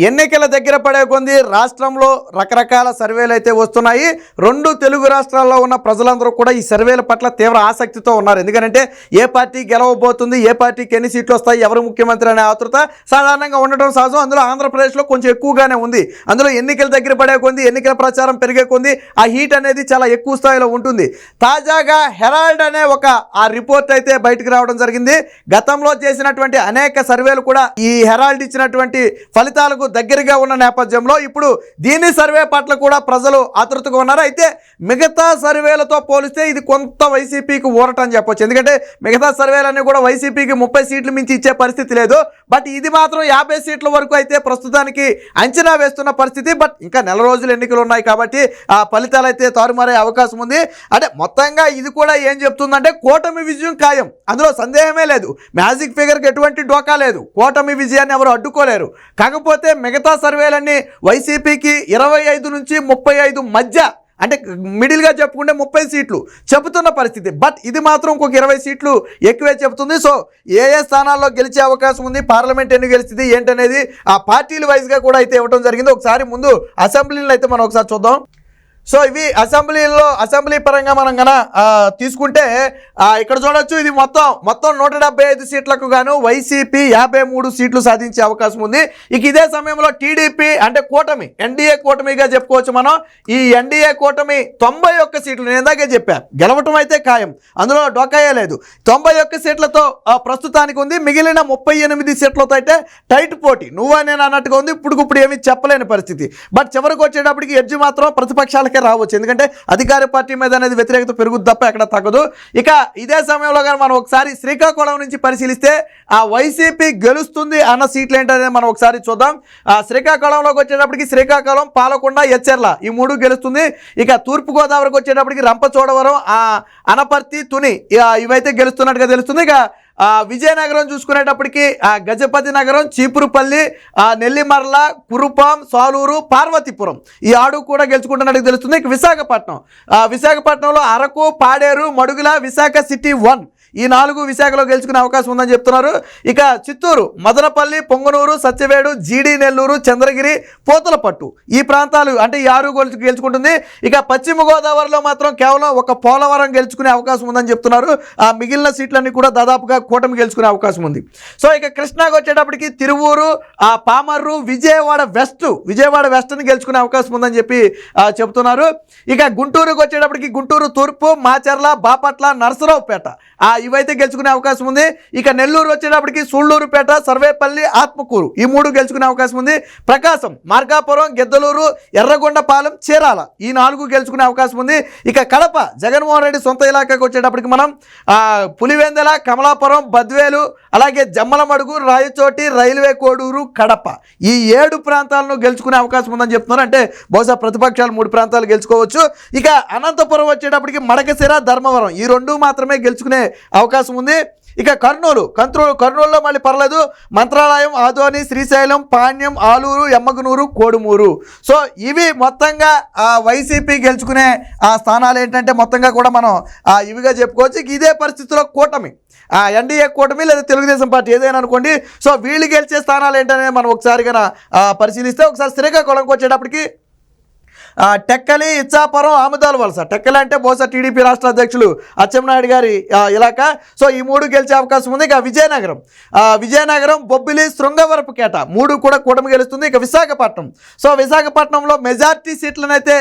ఎన్నికల దగ్గర పడే కొంది రాష్ట్రంలో రకరకాల సర్వేలు అయితే వస్తున్నాయి. రెండు తెలుగు రాష్ట్రాల్లో ఉన్న ప్రజలందరూ కూడా ఈ సర్వేల పట్ల తీవ్ర ఆసక్తితో ఉన్నారు. ఎందుకంటే ఏ పార్టీ గెలవబోతుంది, ఏ పార్టీకి ఎన్ని సీట్లు వస్తాయి, ఎవరు ముఖ్యమంత్రి అనే ఆతృత సాధారణంగా ఉండటం సహజం. అందులో ఆంధ్రప్రదేశ్లో కొంచెం ఎక్కువగానే ఉంది. అందులో ఎన్నికల దగ్గర పడే కొంది, ఎన్నికల ప్రచారం పెరిగే కొంది ఆ హీట్ అనేది చాలా ఎక్కువ స్థాయిలో ఉంటుంది. తాజాగా హెరాల్డ్ అనే ఒక రిపోర్ట్ అయితే బయటకు రావడం జరిగింది. గతంలో చేసినటువంటి అనేక సర్వేలు కూడా ఈ హెరాల్డ్ ఇచ్చినటువంటి ఫలితాలకు దగ్గరగా ఉన్న నేపథ్యంలో ఇప్పుడు దీని సర్వే పట్ల కూడా ప్రజలు ఆతృతగా ఉన్నారు. అయితే మిగతా సర్వేలతో పోలిస్తే ఇది కొంత వైసీపీకి ఊరట అని చెప్పొచ్చు. ఎందుకంటే మిగతా సర్వేలన్నీ కూడా వైసీపీకి 30 సీట్లు మించి ఇచ్చే పరిస్థితి లేదు. బట్ ఇది మాత్రం 50 సీట్ల వరకు అయితే ప్రస్తుతానికి అంచనా వేస్తున్న పరిస్థితి. బట్ ఇంకా నెల రోజులు ఎన్నికలు ఉన్నాయి కాబట్టి ఆ ఫలితాలు అయితే తారుమారే అవకాశం ఉంది. అంటే మొత్తంగా ఇది కూడా ఏం చెప్తుందంటే కూటమి విజయం ఖాయం, అందులో సందేహమే లేదు. మ్యాజిక్ ఫిగర్కి ఎటువంటి డోకా లేదు. కూటమి విజయాన్ని ఎవరు అడ్డుకోలేరు. కాకపోతే మిగతా సర్వేలన్నీ వైసీపీకి 25 నుంచి 35 మధ్య, అంటే మిడిల్గా చెప్పుకుంటే 30 సీట్లు చెబుతున్న పరిస్థితి. బట్ ఇది మాత్రం ఇంకొక 20 సీట్లు ఎక్కువే చెబుతుంది. సో ఏ స్థానాల్లో గెలిచే అవకాశం ఉంది, పార్లమెంట్ ఎన్ని గెలిచింది ఏంటనేది ఆ పార్టీల వైజ్గా కూడా అయితే ఇవ్వడం జరిగింది. ఒకసారి ముందు అసెంబ్లీలో అయితే మనం ఒకసారి చూద్దాం. సో ఇవి అసెంబ్లీ పరంగా మనం కనుక తీసుకుంటే ఇక్కడ చూడొచ్చు. ఇది మొత్తం 175 సీట్లకు గాను వైసీపీ 53 సీట్లు సాధించే అవకాశం ఉంది. ఇక ఇదే సమయంలో టీడీపీ అంటే కూటమి, ఎన్డీఏ కూటమిగా చెప్పుకోవచ్చు మనం. ఈ ఎన్డీఏ కూటమి 91 సీట్లు, నేను ఇందాకే చెప్పాను, గెలవటం అయితే ఖాయం, అందులో డోకాయే లేదు. 91 సీట్లతో ప్రస్తుతానికి ఉంది. మిగిలిన 38 సీట్లతో అయితే టైట్ పోటీ, నువ్వా నేను అన్నట్టుగా ఉంది. ఇప్పుడు ఏమీ చెప్పలేని పరిస్థితి. బట్ చివరికి వచ్చేటప్పటికి ఎడ్జ్ మాత్రం ప్రతిపక్షాలకి రావచ్చు. ఎందుకంటే అధికార పార్టీ మీద అనేది వ్యతిరేకత పెరుగుద్ది తప్ప ఎక్కడ తగ్గదు. ఇక ఇదే సమయంలో కానీ మనం ఒకసారి శ్రీకాకుళం నుంచి పరిశీలిస్తే ఆ వైసీపీ గెలుస్తుంది అన్న సీట్లు ఏంటనేది మనం ఒకసారి చూద్దాం. శ్రీకాకుళంలోకి వచ్చేటప్పటికి శ్రీకాకుళం, పాలకొండ, ఎచ్చెర్ల ఈ 3 గెలుస్తుంది. ఇక తూర్పుగోదావరికి వచ్చేటప్పటికి రంపచోడవరం, అనపర్తి, తుని ఇవైతే గెలుస్తున్నట్టుగా తెలుస్తుంది. ఇక విజయనగరం చూసుకునేటప్పటికి గజపతి నగరం, చీపురుపల్లి, నెల్లిమర్ల, కురుపాం, సాలూరు, పార్వతీపురం ఈ 6 కూడా గెలుచుకుంటున్నట్టు తెలుస్తుంది. ఇక విశాఖపట్నంలో అరకు, పాడేరు, మడుగుల, విశాఖ సిటీ 1 ఈ 4 విశాఖలో గెలుచుకునే అవకాశం ఉందని చెప్తున్నారు. ఇక చిత్తూరు, మదనపల్లి, పొంగనూరు, సత్యవేడు, జీడి నెల్లూరు, చంద్రగిరి, పోతలపట్టు ఈ ప్రాంతాలు అంటే ఈ 6 గెలుచుకుంటుంది. ఇక పశ్చిమ గోదావరిలో మాత్రం కేవలం ఒక పోలవరం గెలుచుకునే అవకాశం ఉందని చెప్తున్నారు. ఆ మిగిలిన సీట్లన్నీ కూడా దాదాపుగా కూటమి గెలుచుకునే అవకాశం ఉంది. సో ఇక కృష్ణాకి వచ్చేటప్పటికి తిరువూరు, పామర్రు, విజయవాడ వెస్ట్ని గెలుచుకునే అవకాశం ఉందని చెప్పి చెప్తున్నారు. ఇక గుంటూరుకి వచ్చేటప్పటికి గుంటూరు తూర్పు, మాచర్ల, బాపట్ల, నరసరావుపేట ఇవైతే గెలుచుకునే అవకాశం ఉంది. ఇక నెల్లూరు వచ్చేటప్పటికి సూళ్లూరుపేట, సర్వేపల్లి, ఆత్మకూరు ఈ 3 గెలుచుకునే అవకాశం ఉంది. ప్రకాశం, మార్కాపురం, గిద్దలూరు, ఎర్రగొండపాలెం, చీరాల ఈ 4 గెలుచుకునే అవకాశం ఉంది. ఇక కడప, జగన్మోహన్ రెడ్డి సొంత ఇలాకాకి వచ్చేటప్పటికి మనం పులివెందల, కమలాపురం, బద్వేలు, అలాగే జమ్మలమడుగు, రాయచోటి, రైల్వే కోడూరు, కడప ఈ 7 ప్రాంతాలను గెలుచుకునే అవకాశం ఉందని చెప్తున్నారు. అంటే బహుశా ప్రతిపక్షాలు 3 ప్రాంతాలు గెలుచుకోవచ్చు. ఇక అనంతపురం వచ్చేటప్పటికి మడకశిర, ధర్మవరం ఈ 2 మాత్రమే గెలుచుకునే అవకాశం ఉంది. ఇక కర్నూలులో మళ్ళీ పర్లేదు. మంత్రాలయం, ఆదోని, శ్రీశైలం, పాణ్యం, ఆలూరు, ఎమ్మగనూరు, కోడుమూరు. సో ఇవి మొత్తంగా వైసీపీ గెలుచుకునే స్థానాలు ఏంటంటే మొత్తంగా కూడా మనం ఇవిగా చెప్పుకోవచ్చు. ఇదే పరిస్థితిలో కూటమి, ఎన్డీఏ కూటమి లేదా తెలుగుదేశం పార్టీ ఏదైనా అనుకోండి. సో వీళ్ళు గెలిచే స్థానాలు ఏంటనే మనం ఒకసారి కన్నా పరిశీలిస్తే ఒకసారి శ్రీకాకుళంకి వచ్చేటప్పటికి టెక్కలి, ఇచ్చాపురం, ఆముదాల వలస. టెక్కలి అంటే బహుశా టీడీపీ రాష్ట్ర అధ్యక్షులు అచ్చెన్నాయుడు గారి ఇలాకా. సో ఈ 3 గెలిచే అవకాశం ఉంది. ఇక విజయనగరం, బొబ్బిలి, శృంగవరపుకేట 3 కూడా కూటమి గెలుస్తుంది. ఇక విశాఖపట్నంలో మెజార్టీ సీట్లను అయితే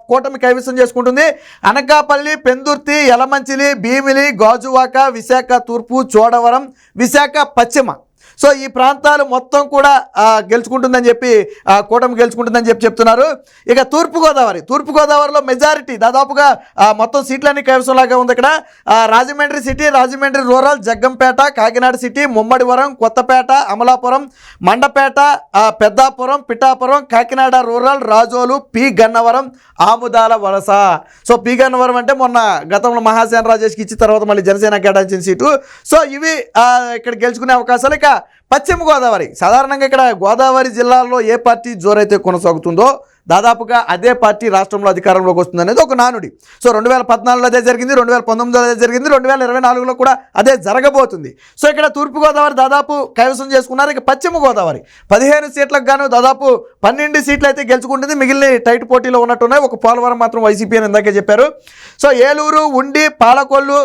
కూటమి కైవసం చేసుకుంటుంది. అనకాపల్లి, పెందుర్తి, యలమంచిలి, భీమిలి, గాజువాక, విశాఖ తూర్పు, చోడవరం, విశాఖ పశ్చిమ. సో ఈ ప్రాంతాలు మొత్తం కూడా గెలుచుకుంటుందని చెప్పి కూటమి గెలుచుకుంటుందని చెప్తున్నారు. ఇక తూర్పుగోదావరిలో మెజారిటీ దాదాపుగా మొత్తం సీట్లన్నీ కైవసంలాగా ఉంది. ఇక్కడ Rajahmundry city, Rajahmundry rural, Jaggampeta, Kakinada city, Mummidivaram, Kothapeta, Amalapuram, Mandapeta, Peddapuram, Pithapuram, Kakinada rural, Razole, P Gannavaram, Amudalavalasa. So P Gannavaram అంటే మొన్న గతంలో మహాసేన రాజేష్కి ఇచ్చిన తర్వాత మళ్ళీ జనసేన కేటాయించిన సీటు. సో ఇవి ఇక్కడ గెలుచుకునే అవకాశాలు. ఇక పశ్చిమ గోదావరి, సాధారణంగా ఇక్కడ గోదావరి జిల్లాల్లో ఏ పార్టీ జోరైతే కొనసాగుతుందో దాదాపుగా అదే పార్టీ రాష్ట్రంలో అధికారంలోకి వస్తుంది అనేది ఒక నానుడి. సో 2014లో అదే జరిగింది, 2019లో అదే జరిగింది, 2024లో కూడా అదే జరగబోతుంది. సో ఇక్కడ తూర్పుగోదావరి దాదాపు కైవసం చేసుకున్నారు. ఇక పశ్చిమ గోదావరి 15 సీట్లకు గాను దాదాపు 12 సీట్లు అయితే గెలుచుకుంటుంది. మిగిలిన టైట్ పోటీలో ఉన్నట్టున్నాయి. ఒక పోలవరం మాత్రం వైసీపీ అని ఇందాకే చెప్పారు. సో ఏలూరు, ఉండి, పాలకొల్లు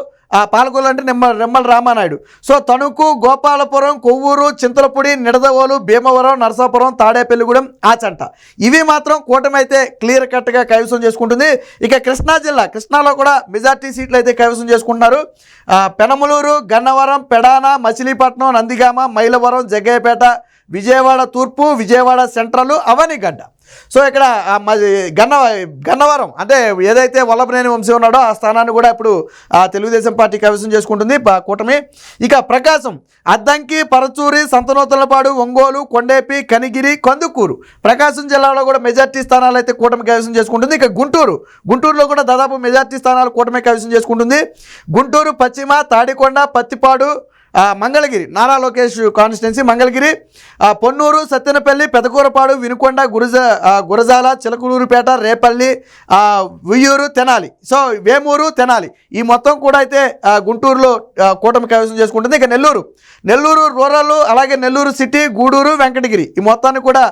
అంటే నిమ్మల రామానాయుడు. సో తణుకు, గోపాలపురం, కొవ్వూరు, చింతలపూడి, నిడదవోలు, భీమవరం, నరసాపురం, తాడేపల్లిగూడెం, ఆచంట ఇవి మాత్రం కూటమి అయితే క్లియర్ కట్గా కైవసం చేసుకుంటుంది. ఇక కృష్ణా జిల్లా, కృష్ణాలో కూడా మెజార్టీ సీట్లు అయితే కైవసం చేసుకుంటున్నారు. పెనమలూరు, గన్నవరం, పెడాన, మచిలీపట్నం, నందిగామ, మైలవరం, జగ్గయ్యపేట, విజయవాడ తూర్పు, విజయవాడ సెంట్రల్, అవనిగడ్డ. సో ఇక్కడ గన్నవరం అంటే ఏదైతే వల్లభనేని వంశీ ఉన్నాడో ఆ స్థానాన్ని కూడా ఇప్పుడు తెలుగుదేశం పార్టీ కైవసం చేసుకుంటుంది కూటమి. ఇక ప్రకాశం, అద్దంకి, పరచూరి, సంతనూతలపాడు, ఒంగోలు, కొండేపి, కనిగిరి, కందుకూరు, ప్రకాశం జిల్లాలో కూడా మెజార్టీ స్థానాలు అయితే కూటమి కైవసం చేసుకుంటుంది. ఇక గుంటూరులో కూడా దాదాపు మెజార్టీ స్థానాలు కూటమి కైవసం చేసుకుంటుంది. గుంటూరు పశ్చిమ, తాడికొండ, పత్తిపాడు, మంగళగిరి, నారా లోకేష్ కాన్స్టిట్యున్సీ మంగళగిరి, పొన్నూరు, సత్తెనపల్లి, పెదకూరపాడు, వినుకొండ, గురజాల, చిలకలూరుపేట, రేపల్లి, ఉయ్యూరు, తెనాలి, సో వేమూరు, తెనాలి ఈ మొత్తం కూడా అయితే గుంటూరులో కూటమి కైవసం చేసుకుంటుంది. ఇక నెల్లూరు రూరల్, అలాగే నెల్లూరు సిటీ, గూడూరు, వెంకటగిరి ఈ మొత్తాన్ని కూడా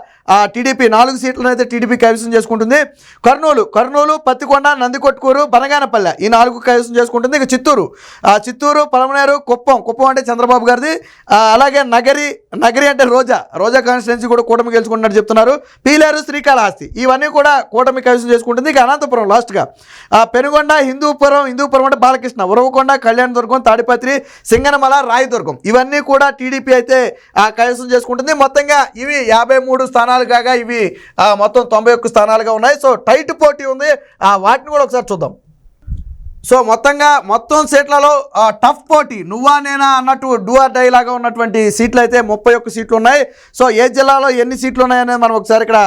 టీడీపీ 4 సీట్లను అయితే టీడీపీ కైవసం చేసుకుంటుంది. కర్నూలు, పత్తికొండ, నందికొట్కూరు, బనగానపల్లె ఈ 4 కైవసం చేసుకుంటుంది. ఇక చిత్తూరు, పలమనేరు, కుప్పం అంటే చంద్రబాబు గారిది, అలాగే నగరి అంటే రోజా కాన్స్టిట్యున్సీ కూడా కూటమి గెలుచుకుంటున్నట్టు చెప్తున్నారు. పీలేరు, శ్రీకాళహస్తి ఇవన్నీ కూడా కూటమి కైవసం చేసుకుంటుంది. ఇక అనంతపురం లాస్ట్గా పెనుగొండ, హిందూపురం అంటే బాలకృష్ణ, ఉరవకొండ, కళ్యాణదుర్గం, తాడిపత్రి, సింగనమల, రాయదుర్గం ఇవన్నీ కూడా టీడీపీ అయితే కైవసం చేసుకుంటుంది. మొత్తంగా ఇవి 53 స్థానాలు కాగా ఇవి మొత్తం 91 స్థానాలుగా ఉన్నాయి. సో టైట్ పోటీ ఉంది, వాటిని కూడా ఒకసారి చూద్దాం. సో మొత్తం సీట్లలో టఫ్ పోటీ, నువ్వా నేనా అన్నట్టు డూ ఆర్ డై లాగా ఉన్నటువంటి సీట్లు అయితే 31 సీట్లు ఉన్నాయి. సో ఏ జిల్లాలో ఎన్ని సీట్లు ఉన్నాయనేది మనం ఒకసారి ఇక్కడ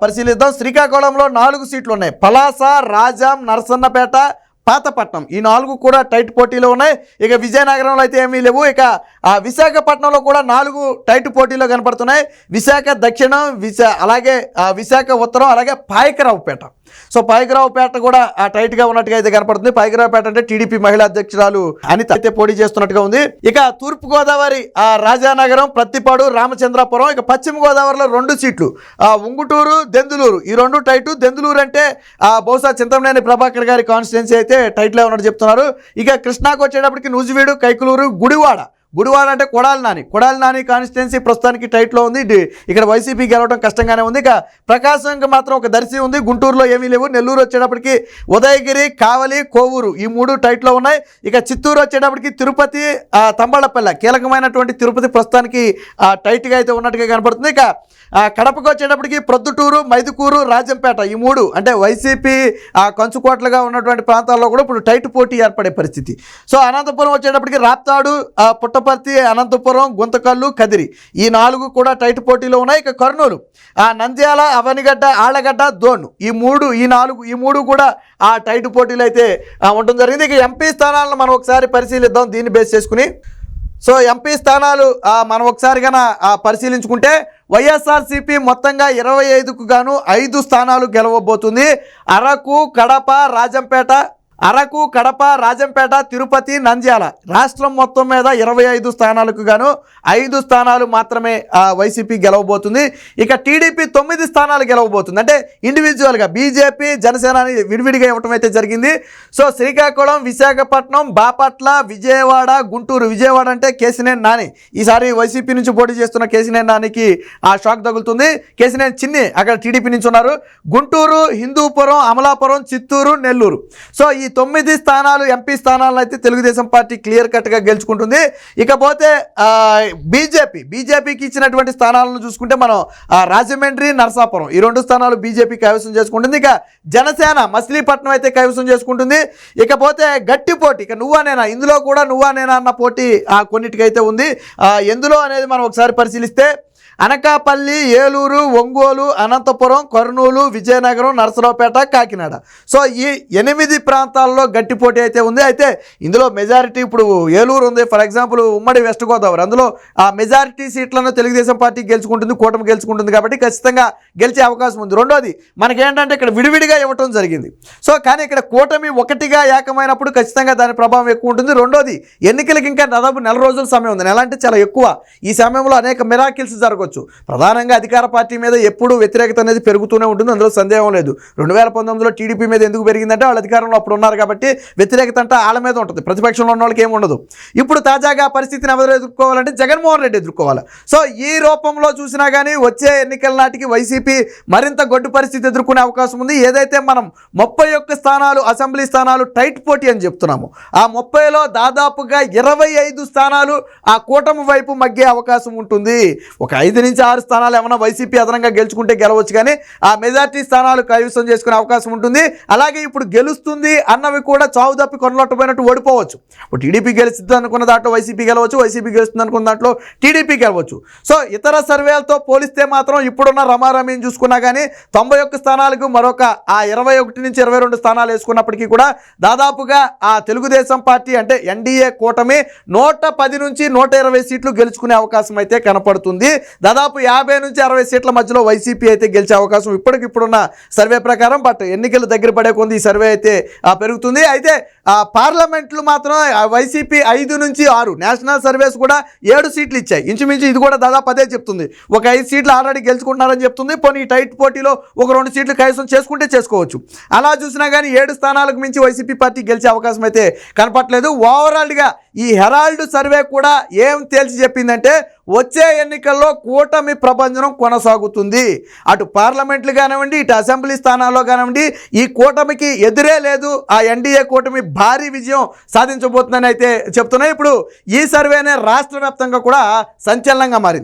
పరిశీలిద్దాం. శ్రీకాకుళంలో 4 సీట్లు ఉన్నాయి. పలాస, రాజాం, నరసన్నపేట, పాతపట్నం ఈ 4 కూడా టైట్ పోటీలో ఉన్నాయి. ఇక విజయనగరంలో అయితే ఏమీ లేవు. ఇక విశాఖపట్నంలో కూడా 4 టైట్ పోటీలో కనపడుతున్నాయి. విశాఖ దక్షిణం, అలాగే విశాఖ ఉత్తరం, అలాగే పాయకరావుపేట. సో పాయకరావుపేట కూడా టైట్గా ఉన్నట్టుగా అయితే కనపడుతుంది. పాయకరావుపేట అంటే టీడీపీ మహిళా అధ్యక్షురాలు అనిత అయితే పోటీ చేస్తున్నట్టుగా ఉంది. ఇక తూర్పుగోదావరి రాజానగరం, ప్రత్తిపాడు, రామచంద్రపురం. ఇక పశ్చిమ గోదావరిలో 2 సీట్లు ఉంగుటూరు, దెందులూరు ఈ 2 టైటు. దెందులూరు అంటే బహుశా చింతమనేని ప్రభాకర్ గారి కాన్స్టిట్యున్సీ అయితే టైట్లో ఉన్నట్టు చెప్తున్నారు. ఇక కృష్ణాకు వచ్చేటప్పటికి నూజివీడు, కైకులూరు, గుడివాడ అంటే కొడాలి నాని కాన్స్టిట్యున్సీ ప్రస్తుతానికి టైట్లో ఉంది. ఇక్కడ వైసీపీ గెలవడం కష్టంగానే ఉంది. ఇక ప్రకాశంకి మాత్రం ఒక దర్శి ఉంది. గుంటూరులో ఏమీ లేవు. నెల్లూరు వచ్చేటప్పటికి ఉదయగిరి, కావలి, కోవూరు ఈ 3 టైట్లో ఉన్నాయి. ఇక చిత్తూరు వచ్చేటప్పటికి తిరుపతి, తంబళ్ళపల్లె కీలకమైనటువంటి తిరుపతి ప్రస్తుతానికి టైట్గా అయితే ఉన్నట్టుగా కనపడుతుంది. ఇక కడపకు వచ్చేటప్పటికి ప్రొద్దుటూరు, మైదుకూరు, రాజంపేట ఈ 3 అంటే వైసీపీ కంచుకోట్లుగా ఉన్నటువంటి ప్రాంతాల్లో కూడా ఇప్పుడు టైట్ పోటీ ఏర్పడే పరిస్థితి. సో అనంతపురం వచ్చేటప్పటికి రాప్తాడు, పుట్టపర్తి, అనంతపురం, గుంతకల్లు, కదిరి ఈ 4 కూడా టైట్ పోటీలో ఉన్నాయి. ఇక కర్నూలు, నంద్యాల, అవనిగడ్డ, ఆళ్లగడ్డ, దోన్ ఈ 3 కూడా టైట్ పోటీలు అయితే ఉండడం జరిగింది. ఇక ఎంపీ స్థానాలను మనం ఒకసారి పరిశీలిద్దాం దీన్ని బేస్ చేసుకుని. సో ఎంపీ స్థానాలు మనం ఒకసారి కన్నా పరిశీలించుకుంటే వైఎస్ఆర్సీపీ మొత్తంగా 25కు గాను 5 స్థానాలు గెలవబోతుంది. అరకు, కడప, రాజంపేట, తిరుపతి, నంద్యాల రాష్ట్రం మొత్తం మీద 25 స్థానాలకు గాను 5 స్థానాలు మాత్రమే వైసీపీ గెలవబోతుంది. ఇక టీడీపీ 9 స్థానాలు గెలవబోతుంది. అంటే ఇండివిజువల్గా బీజేపీ, జనసేన విడివిడిగా ఇవ్వటం అయితే జరిగింది. సో శ్రీకాకుళం, విశాఖపట్నం, బాపట్ల, విజయవాడ, గుంటూరు. విజయవాడ అంటే కేశినేని నాని ఈసారి వైసీపీ నుంచి పోటీ చేస్తున్న కేశినేని నానికి షాక్ తగులుతుంది. కేశినేని చిన్ని అక్కడ టీడీపీ నుంచి ఉన్నారు. గుంటూరు, హిందూపురం, అమలాపురం, చిత్తూరు, నెల్లూరు. సో ఈ 9 స్థానాలు ఎంపీ స్థానాలను అయితే తెలుగుదేశం పార్టీ క్లియర్ కట్గా గెలుచుకుంటుంది. ఇకపోతే బీజేపీకి ఇచ్చినటువంటి స్థానాలను చూసుకుంటే మనం రాజమండ్రి, నరసాపురం ఈ 2 స్థానాలు బీజేపీ కైవసం చేసుకుంటుంది. ఇక జనసేన మచిలీపట్నం అయితే కైవసం చేసుకుంటుంది. ఇకపోతే గట్టి పోటీ ఇక ఇందులో కూడా నువ్వా నేనా అన్న పోటీ కొన్నిటికైతే ఉంది. ఎందులో అనేది మనం ఒకసారి పరిశీలిస్తే అనకాపల్లి, ఏలూరు, ఒంగోలు, అనంతపురం, కర్నూలు, విజయనగరం, నరసరావుపేట, కాకినాడ. సో ఈ 8 ప్రాంతాల్లో గట్టి పోటీ అయితే ఉంది. అయితే ఇందులో మెజారిటీ ఇప్పుడు ఏలూరు ఉంది, ఫర్ ఎగ్జాంపుల్ ఉమ్మడి వెస్ట్ గోదావరి, అందులో ఆ మెజారిటీ సీట్లను తెలుగుదేశం పార్టీ గెలుచుకుంటుంది, కూటమి గెలుచుకుంటుంది కాబట్టి ఖచ్చితంగా గెలిచే అవకాశం ఉంది. రెండోది మనకేంటంటే ఇక్కడ విడివిడిగా ఇవ్వటం జరిగింది. సో కానీ ఇక్కడ కూటమి ఒకటిగా ఏకమైనప్పుడు ఖచ్చితంగా దాని ప్రభావం ఎక్కువ ఉంటుంది. రెండోది ఎన్నికలకి ఇంకా దాదాపు నెల రోజుల సమయం ఉంది. నెల అంటే చాలా ఎక్కువ. ఈ సమయంలో అనేక మిరాకిల్స్ జరగవచ్చు. ప్రధానంగా అధికార పార్టీ మీద ఎప్పుడూ వ్యతిరేకత అనేది పెరుగుతూనే ఉంటుంది, అందులో సందేహం లేదు. 2019లో టీడీపీ మీద ఎందుకు పెరిగిందంటే వాళ్ళు అధికారంలో అప్పుడు ఉన్నారు కాబట్టి వ్యతిరేకత అంటే వాళ్ళ మీద ఉంటుంది, ప్రతిపక్షంలో ఉన్న వాళ్ళకి ఏమి ఉండదు. ఇప్పుడు తాజాగా పరిస్థితిని ఎవరు ఎదుర్కోవాలంటే జగన్మోహన్ రెడ్డి ఎదుర్కోవాలి. సో ఈ రూపంలో చూసినా కానీ వచ్చే ఎన్నికల నాటికి వైసీపీ మరింత గొడ్డు పరిస్థితి ఎదుర్కొనే అవకాశం ఉంది. ఏదైతే మనం 31 స్థానాలు అసెంబ్లీ స్థానాలు టైట్ పోటీ అని చెప్తున్నాము, ఆ 30లో దాదాపుగా 25 స్థానాలు ఆ కూటమి వైపు మగ్గే అవకాశం ఉంటుంది. ఒక 5 నుంచి 6 స్థానాలు ఏమైనా వైసీపీ అదనంగా గెలుచుకుంటే గెలవచ్చు, కానీ ఆ మెజార్టీ స్థానాలు కైవసం చేసుకునే అవకాశం ఉంటుంది. అలాగే ఇప్పుడు గెలుస్తుంది అన్నవి కూడా చావు తప్పి కొనలొట్టపోయినట్టు ఓడిపోవచ్చు. ఇప్పుడు టీడీపీ గెలుస్తుంది అనుకున్న దాంట్లో వైసీపీ గెలవచ్చు, వైసీపీ గెలుస్తుంది అనుకున్న దాంట్లో టీడీపీ గెలవచ్చు. సో ఇతర సర్వేలతో పోలిస్తే మాత్రం ఇప్పుడున్న రమారమీని చూసుకున్నా కానీ 91 స్థానాలకు మరొక ఆ 21 నుంచి 22 స్థానాలు వేసుకున్నప్పటికీ కూడా దాదాపుగా ఆ తెలుగుదేశం పార్టీ అంటే ఎన్డీఏ కూటమి 110 నుంచి 120 సీట్లు గెలుచుకునే అవకాశం అయితే కనపడుతుంది. దాదాపు 50 నుంచి 60 సీట్ల మధ్యలో వైసీపీ అయితే గెలిచే అవకాశం ఇప్పుడున్న సర్వే ప్రకారం. బట్ ఎన్నికలు దగ్గర పడే కొంది ఈ సర్వే అయితే పెరుగుతుంది. అయితే పార్లమెంట్లు మాత్రం వైసీపీ 5 నుంచి 6, నేషనల్ సర్వేస్ కూడా 7 సీట్లు ఇచ్చాయి. ఇంచుమించు ఇది కూడా దాదాపు అదే చెప్తుంది. ఒక 5 సీట్లు ఆల్రెడీ గెలుచుకుంటున్నారని చెప్తుంది. పోనీ టైట్ పోటీలో ఒక 2 సీట్లు కైవసం చేసుకుంటే చేసుకోవచ్చు. అలా చూసినా కానీ 7 స్థానాలకు మించి వైసీపీ పార్టీ గెలిచే అవకాశం అయితే కనపట్లేదు. ఓవరాల్గా ఈ హెరాల్డ్ సర్వే కూడా ఏం తేల్చి చెప్పిందంటే వచ్చే ఎన్నికల్లో కూటమి ప్రభంజనం కొనసాగుతుంది. అటు పార్లమెంట్లు కానివ్వండి, ఇటు అసెంబ్లీ స్థానాల్లో కానివ్వండి, ఈ కూటమికి ఎదురే లేదు. ఆ ఎన్డీఏ కూటమి భారీ విజయం సాధించబోతుందని అయితే చెప్తున్నాయి. ఇప్పుడు ఈ సర్వేనే రాష్ట్ర వ్యాప్తంగా కూడా సంచలనంగా మారింది.